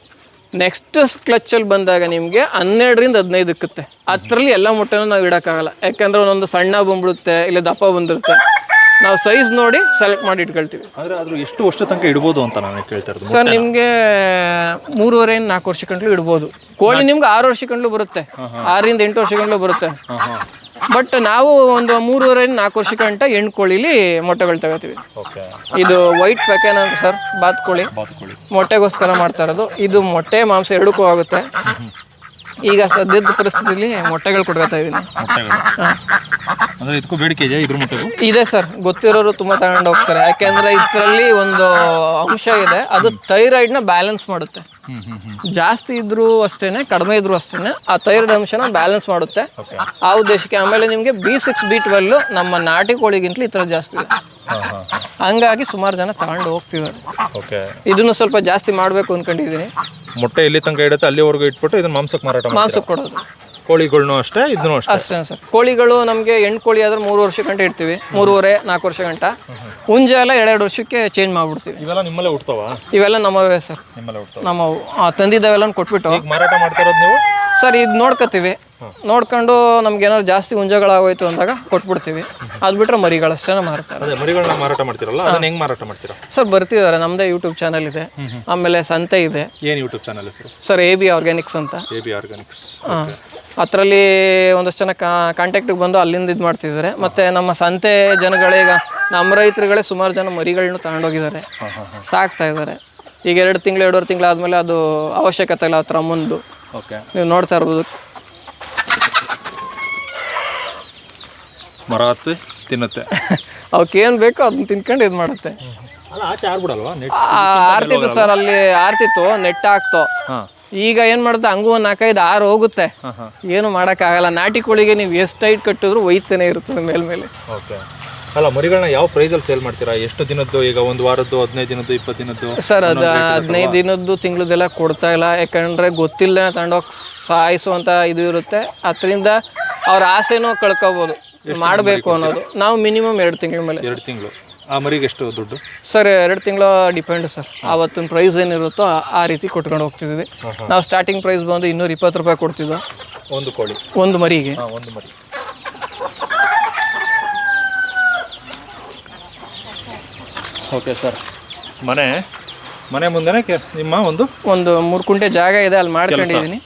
ನೆಕ್ಸ್ಟ್ ಕ್ಲಚ್ಚಲ್ಲಿ ಬಂದಾಗ ನಿಮಗೆ 12ರಿಂದ 15 ಇಕ್ಕುತ್ತೆ. ಅದರಲ್ಲಿ ಎಲ್ಲ ಮೊಟ್ಟೆನೂ ನಾವು ಇಡೋಕ್ಕಾಗಲ್ಲ, ಯಾಕಂದರೆ ಒಂದೊಂದು ಸಣ್ಣ ಬಂದ್ಬಿಡುತ್ತೆ, ಇಲ್ಲ ದಪ್ಪ ಬಂದಿರುತ್ತೆ. ನಾವು ಸೈಜ್ ನೋಡಿ ಸೆಲೆಕ್ಟ್ ಮಾಡಿ ಇಟ್ಕೊಳ್ತೀವಿ. ಆದರೆ ಅದು ಎಷ್ಟು ವರ್ಷ ತನಕ ಇಡ್ಬೋದು ಅಂತ ನಾನು ಕೇಳ್ತಾ ಇರೋದು. ಸರ್ ನಿಮಗೆ 3.5-4 ವರ್ಷ ಗಂಟಲು ಇಡ್ಬೋದು. ಕೋಳಿ ನಿಮ್ಗೆ 6 ವರ್ಷ ಗಂಟಲು ಬರುತ್ತೆ, 6ರಿಂದ 8 ವರ್ಷ ಗಂಟಲು ಬರುತ್ತೆ. ಬಟ್ ನಾವು ಒಂದು 3.5-4 ವರ್ಷ ಗಂಟ ಹೆಣ್ಣು ಕೋಳಿಲಿ ಮೊಟ್ಟೆಗಳು ತಗೋತೀವಿ. ಇದು ವೈಟ್ ಪೆಕೆನ್ ಅಂತ ಸರ್, ಬಾತುಕೋಳಿ ಮೊಟ್ಟೆಗೋಸ್ಕರ ಮಾಡ್ತಾ ಇರೋದು. ಇದು ಮೊಟ್ಟೆ ಮಾಂಸ ಎರಡಕ್ಕೂ ಆಗುತ್ತೆ. ಈಗ ಸದ್ಯದ ಪರಿಸ್ಥಿತಿಲಿ ಮೊಟ್ಟೆಗಳು ಕೊಡ್ಕೊತಾ ಇದ್ದೀನಿ. ಅಂದ್ರೆ ಇದಕ್ಕೂ ಬೇಡಿಕೆ ಇದೆಯಾ ಇದ್ರ ಮೊಟ್ಟೆಗೂ? ಇದೆ ಸರ್, ಗೊತ್ತಿರೋರು ತುಂಬಾ ತಗೊಂಡು ಹೋಗ್ತಾರೆ. ಯಾಕೆಂದ್ರೆ ಇದರಲ್ಲಿ ಒಂದು ಅಂಶ ಇದೆ, ಅದು ಥೈರಾಯ್ಡ್ನ ಬ್ಯಾಲೆನ್ಸ್ ಮಾಡುತ್ತೆ. ಜಾಸ್ತಿ ಇದ್ರೂ ಅಷ್ಟೇನೆ, ಕಡಿಮೆ ಇದ್ರೂ ಅಷ್ಟೇನೆ, ಆ ಥೈರಾಯ್ಡ್ ಅಂಶನ ಬ್ಯಾಲೆನ್ಸ್ ಮಾಡುತ್ತೆ. ಆ ಉದ್ದೇಶಕ್ಕೆ. ಆಮೇಲೆ ನಿಮಗೆ B6 B12 ನಮ್ಮ ನಾಟಿ ಕೋಳಿಗಿಂತಲೂ ಈ ಥರ ಜಾಸ್ತಿ ಇದೆ. ಹಂಗಾಗಿ ಸುಮಾರು ಜನ ತಗೊಂಡು ಹೋಗ್ತಿದ್ದಾರೆ. ಇದನ್ನು ಸ್ವಲ್ಪ ಜಾಸ್ತಿ ಮಾಡಬೇಕು ಅಂದ್ಕೊಂಡಿದ್ದೀನಿ. ಮೊಟ್ಟೆ ಎಲ್ಲಿ ತನಕ ಇಡುತ್ತೆ ಅಲ್ಲಿವರೆಗೂ ಇಟ್ಬಿಟ್ಟು ಇದನ್ನ ಮಾಂಸಕ್ಕೆ ಕೊಡೋದು. ಕೋಳಿಗಳನ್ನೂ ಅಷ್ಟೇ, ಇದನ್ನು ಅಷ್ಟೇ ಸರ್. ಕೋಳಿಗಳು ನಮಗೆ ಹೆಣ್ಣು ಕೋಳಿ ಆದ್ರೆ 3 ವರ್ಷ ಗಂಟೆ ಇಡ್ತೀವಿ, 3.5-4 ವರ್ಷ ಗಂಟ. ಹುಂಜೆ ಎಲ್ಲ 2 ವರ್ಷಕ್ಕೆ ಚೇಂಜ್ ಮಾಡ್ಬಿಡ್ತೀವಿ. ಇವೆಲ್ಲ ನಿಮ್ಮಲ್ಲೇ ಹುಡ್ತಾವ? ಇವೆಲ್ಲ ನಮ್ಮವೇ ಸರ್, ನಮ್ಮವು. ತಂದಿದ್ದಾವೆಲ್ಲ ಕೊಟ್ಬಿಟ್ಟು ಮಾರಾಟ ಮಾಡ್ತಾ ಇರೋದು ನೀವು? ಸರ್ ಇದು ನೋಡ್ಕೊತೀವಿ, ನೋಡ್ಕೊಂಡು ನಮ್ಗೆ ಏನಾದ್ರು ಜಾಸ್ತಿ ಹುಂಜಗಳಾಗೋಯ್ತು ಅಂದಾಗ ಕೊಟ್ಬಿಡ್ತೀವಿ. ಅದು ಬಿಟ್ರೆ ಮರಿಗಳಷ್ಟೇ ಮಾರ್ತಾರೆ. ಅದೇ ಮರಿಗಳನ್ನ ಮಾರಾಟ ಮಾಡ್ತೀರಲ್ಲ, ಅದನ್ನ ಹೆಂಗ್ ಮಾರಾಟ ಮಾಡ್ತೀರಾ? ಸರ್ ಬರ್ತಿದ್ದಾರೆ, ನಮ್ಮದೇ ಯೂಟ್ಯೂಬ್ ಚಾನಲ್ ಇದೆ, ಆಮೇಲೆ ಸಂತೆ ಇದೆ. ಏನು ಯೂಟ್ಯೂಬ್ ಚಾನಲ್ ಹೆಸರು? ಸರ್ AB ಆರ್ಗ್ಯಾನಿಕ್ಸ್ ಅಂತ. AB Organics. ಅದರಲ್ಲಿ ಒಂದಷ್ಟು ಜನ ಕಾಂಟ್ಯಾಕ್ಟಿಗೆ ಬಂದು ಅಲ್ಲಿಂದ ಇದು ಮಾಡ್ತಿದ್ದಾರೆ. ಮತ್ತು ನಮ್ಮ ಸಂತೆ ಜನಗಳೀಗ ನಮ್ಮ ರೈತರುಗಳೇ ಸುಮಾರು ಜನ ಮರಿಗಳನ್ನ ತಗೊಂಡೋಗಿದ್ದಾರೆ, ಸಾಕ್ತಾ ಇದ್ದಾರೆ. ಈಗ 2 ತಿಂಗಳು 2.5 ತಿಂಗಳು ಆದಮೇಲೆ ಅದು ಅವಶ್ಯಕತೆ ಇಲ್ಲ, ಹತ್ರ ಮುಂದೆ ನೀವು ನೋಡ್ತಾ ಇರ್ಬೋದು. ಮರ ಹತ್ತಿ ತಿನ್ನುತ್ತೆ, ಅವಕ್ಕೇನು ಬೇಕೋ ಅದನ್ನ ತಿನ್ಕೊಂಡು ಇದು ಮಾಡುತ್ತೆ. ಆರ್ತಿತ್ತು ಸರ್, ಅಲ್ಲಿ ಆರ್ತಿತ್ತು, ನೆಟ್ ಹಾಕ್ತು. ಈಗ ಏನು ಮಾಡುತ್ತೆ, ಹಂಗೂ 4-5 6 ಹೋಗುತ್ತೆ, ಏನು ಮಾಡೋಕ್ಕಾಗಲ್ಲ. ನಾಟಿ ಕೋಳಿಗೆ ನೀವು ಎಷ್ಟು ಟೈಟ್ ಕಟ್ಟಿದ್ರು ಒಯ್ತಾನೆ ಇರ್ತದೆ ಮೇಲ್ಮೇಲೆ. ಅಲ್ಲ, ಮರಿಗಳನ್ನ ಯಾವ ಪ್ರೈಸಲ್ಲಿ ಸೇಲ್ ಮಾಡ್ತೀರಾ? ಎಷ್ಟು ದಿನದ್ದು? ಈಗ 1 ವಾರದ್ದು, 15 ದಿನದ್ದು, 20 ದಿನದ್ದು? ಸರ್ ಅದು 15 ದಿನದ್ದು, ತಿಂಗಳದೆಲ್ಲ ಕೊಡ್ತಾ ಇಲ್ಲ. ಯಾಕಂದರೆ ಗೊತ್ತಿಲ್ಲದೆ ತಗೊಂಡೋಗಿ ಸಾಯಿಸುವಂಥ ಇದು ಇರುತ್ತೆ. ಅದರಿಂದ ಅವ್ರ ಆಸೆನೂ ಕಳ್ಕೊಬೋದು, ಮಾಡಬೇಕು ಅನ್ನೋದು. ನಾವು ಮಿನಿಮಮ್ 2 ತಿಂಗಳ ಮೇಲೆ. 2 ತಿಂಗಳು. ಆ ಮರಿಗೆ ಎಷ್ಟು ದುಡ್ಡು? ಸರ್ 2 ತಿಂಗಳು ಡಿಪೆಂಡ್ ಸರ್, ಆವತ್ತಿನ ಪ್ರೈಸ್ ಏನಿರುತ್ತೋ ಆ ರೀತಿ ಕೊಟ್ಕೊಂಡು ಹೋಗ್ತಿದ್ವಿ. ನಾವು ಸ್ಟಾರ್ಟಿಂಗ್ ಪ್ರೈಸ್ ಬಂದು 220 ರೂಪಾಯಿ ಕೊಡ್ತಿದ್ದೋ ಒಂದು ಕೋಳಿ, ಒಂದು ಮರಿಗೆ. ಒಂದು ಮರಿ. ಓಕೆ ಸರ್, ಮನೆ ಮುಂದೆನೇ ನಿಮ್ಮ ಒಂದು 3 ಕುಂಟೆ ಜಾಗ ಇದೆ, ಅಲ್ಲಿ ಮಾಡ್ಕೊಂಡಿದ್ದೀನಿ.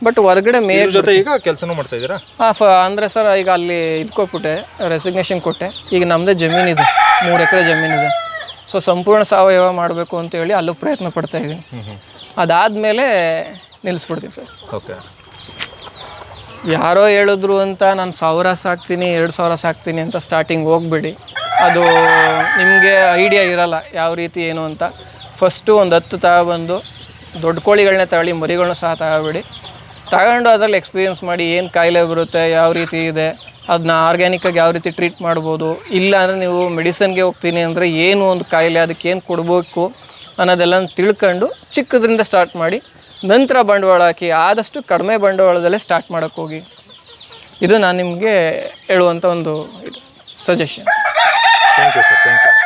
ಬಟ್ ಹೊರಗಡೆ ಜೊತೆ ಈಗ ಕೆಲಸನೂ ಮಾಡ್ತಾ ಇದ್ದೀರಾ? ಅಂದರೆ ಸರ್ ಈಗ ಅಲ್ಲಿ ಇದು ಕೊಟ್ಬಿಟ್ಟೆ, ರೆಸಿಗ್ನೇಷನ್ ಕೊಟ್ಟೆ. ಈಗ ನಮ್ಮದೇ ಜಮೀನಿದೆ, 3 ಎಕರೆ ಜಮೀನಿದೆ. ಸೊ ಸಂಪೂರ್ಣ ಸಾವಯವ ಮಾಡಬೇಕು ಅಂತೇಳಿ ಅಲ್ಲೂ ಪ್ರಯತ್ನ ಪಡ್ತಾ ಇದ್ದೀನಿ. ಅದಾದಮೇಲೆ ನಿಲ್ಲಿಸ್ಬಿಡ್ತೀನಿ ಸರ್. ಓಕೆ. ಯಾರೋ ಹೇಳಿದ್ರು ಅಂತ ನಾನು 1000 ಸಾಕ್ತೀನಿ, 2000 ಸಾಕ್ತೀನಿ ಅಂತ ಸ್ಟಾರ್ಟಿಂಗ್ ಹೋಗ್ಬೇಡಿ. ಅದು ನಿಮಗೆ ಐಡಿಯಾ ಇರಲ್ಲ ಯಾವ ರೀತಿ ಏನು ಅಂತ. ಫಸ್ಟು ಒಂದು 10 ತಗೊಬಂದು ದೊಡ್ಡ ಕೋಳಿಗಳನ್ನೇ ತಗೊಳ್ಳಿ, ಮರಿಗಳನ್ನ ಸಹ ತಗೋಬೇಡಿ. ತಗೊಂಡು ಅದರಲ್ಲಿ ಎಕ್ಸ್ಪೀರಿಯೆನ್ಸ್ ಮಾಡಿ ಏನು ಕಾಯಿಲೆ ಬರುತ್ತೆ, ಯಾವ ರೀತಿ ಇದೆ, ಅದನ್ನ ಆರ್ಗ್ಯಾನಿಕ್ಕಾಗಿ ಯಾವ ರೀತಿ ಟ್ರೀಟ್ ಮಾಡ್ಬೋದು. ಇಲ್ಲ ಅಂದರೆ ನೀವು ಮೆಡಿಸನ್ಗೆ ಹೋಗ್ತೀನಿ ಅಂದರೆ ಏನು ಒಂದು ಕಾಯಿಲೆ, ಅದಕ್ಕೆ ಏನು ಕೊಡಬೇಕು ಅನ್ನೋದೆಲ್ಲ ತಿಳ್ಕೊಂಡು ಚಿಕ್ಕದ್ರಿಂದ ಸ್ಟಾರ್ಟ್ ಮಾಡಿ, ನಂತರ ಬಂಡವಾಳ ಹಾಕಿ. ಆದಷ್ಟು ಕಡಿಮೆ ಬಂಡವಾಳದಲ್ಲೇ ಸ್ಟಾರ್ಟ್ ಮಾಡೋಕ್ಕೆ ಹೋಗಿ. ಇದು ನಾನು ನಿಮಗೆ ಹೇಳುವಂಥ ಒಂದು ಇದು suggestion. Thank you sir, thank you.